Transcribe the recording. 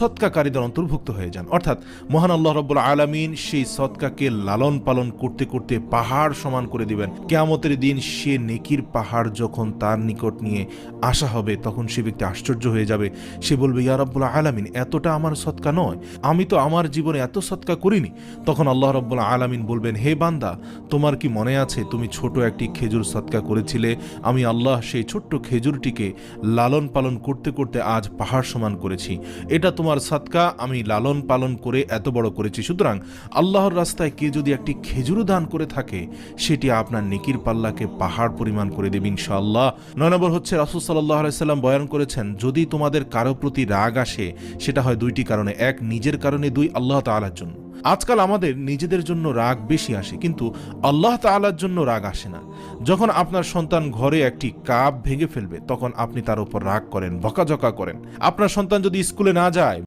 সৎকাকারীদের অন্তর্ভুক্ত হয়ে যান। অর্থাৎ মহান আল্লাহ রাব্বুল আলামিন সেই সৎকাকে লালন পালন করতে করতে পাহাড় সমান করে দিবেন। কিয়ামতের দিন সে নেকির পাহাড় যখন তার নিকট নিয়ে আসা হবে, তখন সে ব্যক্তি আশ্চর্য হয়ে যাবে। সে বলবে, ইয়া রাব্বুল আলামিন, এতটা আমার সৎকা নয়, আমি তো আমার জীবনে এত সৎকা করিনি। তখন আল্লাহ রাব্বুল আলামিন বলবেন, হে বান্দা, তোমার কি মনে আছে তুমি ছোট একটি খেজুর সৎকা করেছিলে? আমি আল্লাহ সেই ছোট্ট খেজুরটিকে লালন পালন করতে করতে আজ পাহাড় সমান করেছি। এটা তোমার সদকা, আমি লালন পালন করে এত বড় করেছি। সুতরাং আল্লাহর রাস্তায় কে যদি একটি খেজুর দান করে থাকে, সেটি আপনার নেকির পাল্লাকে পাহাড় পরিমাণ করে দেবে ইনশাআল্লাহ। 9 নম্বর হচ্ছে, রাসূল সাল্লাল্লাহু আলাইহি সাল্লাম বয়ান করেছেন, যদি তোমাদের কারো প্রতি রাগ আসে, সেটা হয় দুইটি কারণে। এক, নিজের কারণে; দুই, আল্লাহ তাআলার জন্য। আজকাল আমাদের নিজেদের জন্য রাগ বেশি আসে, কিন্তু আল্লাহ তাআলার জন্য রাগ আসে না। যখন আপনার সন্তান ঘরে একটি কাপ ভেঙে ফেলবে, তখন আপনি তার উপর রাগ করেন, বকাঝকা করেন। আপনার সন্তান যদি স্কুলে না যায়,